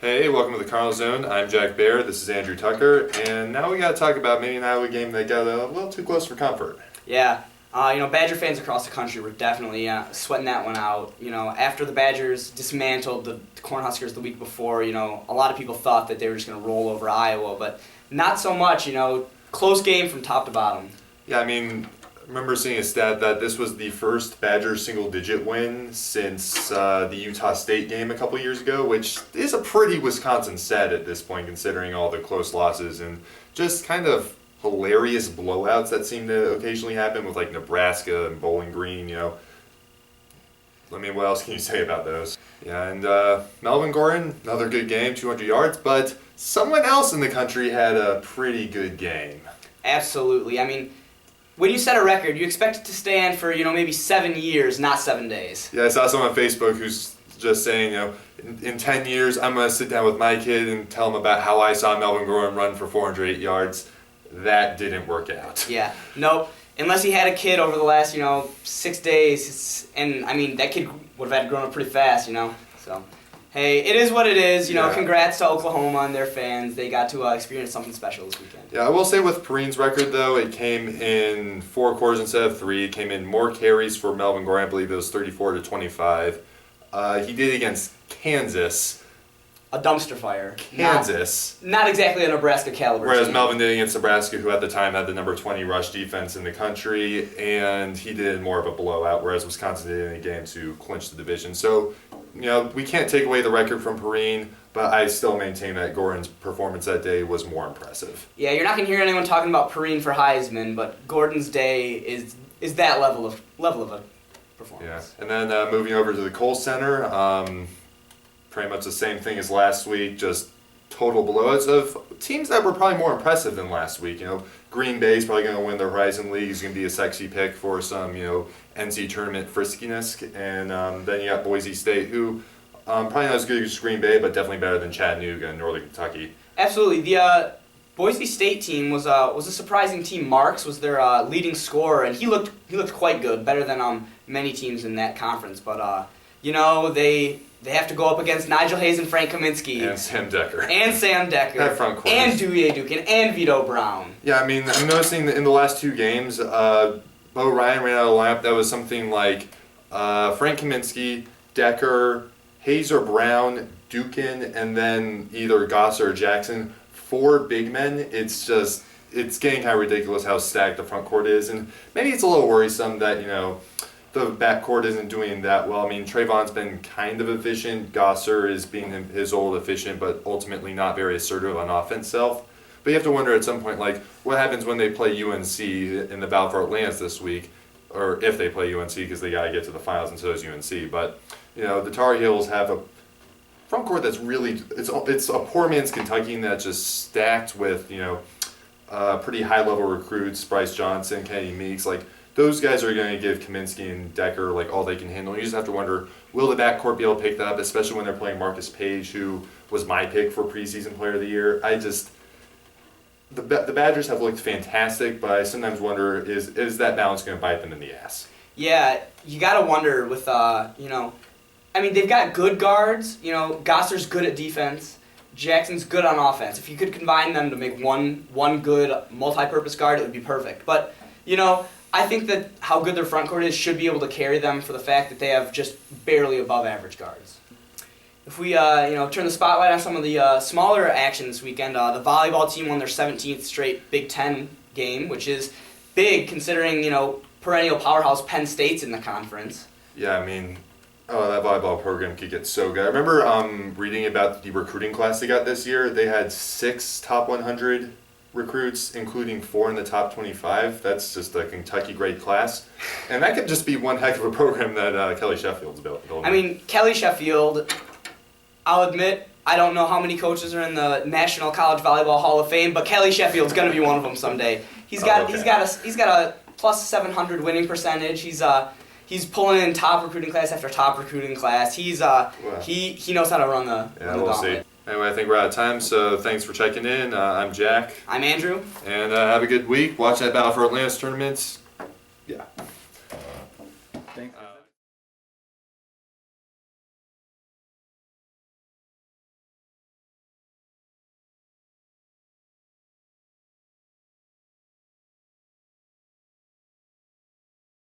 Hey, welcome to the Cardinal Zone. I'm Jack Baer. This is Andrew Tucker, and now we got to talk about maybe an Iowa game that got a little too close for comfort. Yeah, Badger fans across the country were definitely sweating that one out. After the Badgers dismantled the Cornhuskers the week before, a lot of people thought that they were just going to roll over Iowa, but not so much. Close game from top to bottom. Yeah, I remember seeing a stat that this was the first Badger single-digit win since the Utah State game a couple years ago, which is a pretty Wisconsin stat at this point, considering all the close losses and just kind of hilarious blowouts that seem to occasionally happen with like Nebraska and Bowling Green. What else can you say about those? Yeah, and Melvin Gordon, another good game, 200 yards, but someone else in the country had a pretty good game. Absolutely. When you set a record, you expect it to stand for, maybe 7 years, not 7 days. Yeah, I saw someone on Facebook who's just saying, in 10 years, I'm going to sit down with my kid and tell him about how I saw Melvin Gordon run for 408 yards. That didn't work out. Yeah, nope. Unless he had a kid over the last, 6 days, that kid would have had grown up pretty fast, So, hey, it is what it is. Congrats to Oklahoma and their fans. They got to experience something special this weekend. Yeah, I will say with Perine's record, though, it came in 4 quarters instead of 3. It came in more carries for Melvin Gordon. I believe it was 34 to 25. He did against Kansas. A dumpster fire. Kansas. Not exactly a Nebraska caliber Whereas team. Melvin did against Nebraska, who at the time had the number 20 rush defense in the country, and he did more of a blowout, whereas Wisconsin did in a game to clinch the division. So, we can't take away the record from Perine, but I still maintain that Gordon's performance that day was more impressive. Yeah, you're not going to hear anyone talking about Perine for Heisman, but Gordon's day is that level of a performance. Yeah, and then moving over to the Kohl Center, pretty much the same thing as last week, just total blowouts of teams that were probably more impressive than last week. Green Bay's probably going to win the Horizon League. He's going to be a sexy pick for some, NC tournament friskiness. And then you got Boise State, who probably not as good as Green Bay, but definitely better than Chattanooga and Northern Kentucky. Absolutely. The Boise State team was a surprising team. Marks was their leading scorer, and he looked quite good, better than many teams in that conference. But they have to go up against Nigel Hayes and Frank Kaminsky. And Sam Decker. That front court. And Dewey Dukin and Vito Brown. Yeah, I'm noticing that in the last 2 games, Bo Ryan ran out of the lineup. That was something like Frank Kaminsky, Decker, Hayes or Brown, Dukin, and then either Goss or Jackson. 4 big men. It's getting kind of ridiculous how stacked the front court is. And maybe it's a little worrisome that, the backcourt isn't doing that well. Trayvon's been kind of efficient. Gosser is being his old efficient, but ultimately not very assertive on offense self. But you have to wonder at some point, what happens when they play UNC in the Battle for Atlantis this week, or if they play UNC, because they got to get to the finals, and so does UNC. But the Tar Heels have a front court that's really it's a poor man's Kentucky that's just stacked with pretty high level recruits. Bryce Johnson, Kenny Meeks, those guys are going to give Kaminsky and Decker all they can handle. You just have to wonder, will the backcourt be able to pick that up, especially when they're playing Marcus Page, who was my pick for preseason player of the year. The Badgers have looked fantastic, but I sometimes wonder, is that balance going to bite them in the ass? Yeah, you got to wonder with, they've got good guards. Gosser's good at defense. Jackson's good on offense. If you could combine them to make one good multi-purpose guard, it would be perfect. But, I think that how good their front court is should be able to carry them for the fact that they have just barely above average guards. If we turn the spotlight on some of the smaller action this weekend, the volleyball team won their 17th straight Big Ten game, which is big considering perennial powerhouse Penn State's in the conference. Yeah, that volleyball program could get so good. I remember reading about the recruiting class they got this year. They had 6 top 100 recruits, including 4 in the top 25. That's just a Kentucky grade class. And that could just be one heck of a program that Kelly Sheffield's building. Kelly Sheffield, I'll admit, I don't know how many coaches are in the National College Volleyball Hall of Fame, but Kelly Sheffield's going to be one of them someday. He's got a plus 700 winning percentage. He's pulling in top recruiting class after top recruiting class. He knows how to run the we'll see. Anyway, I think we're out of time, so thanks for checking in. I'm Jack. I'm Andrew. And have a good week. Watch that Battle for Atlantis tournament.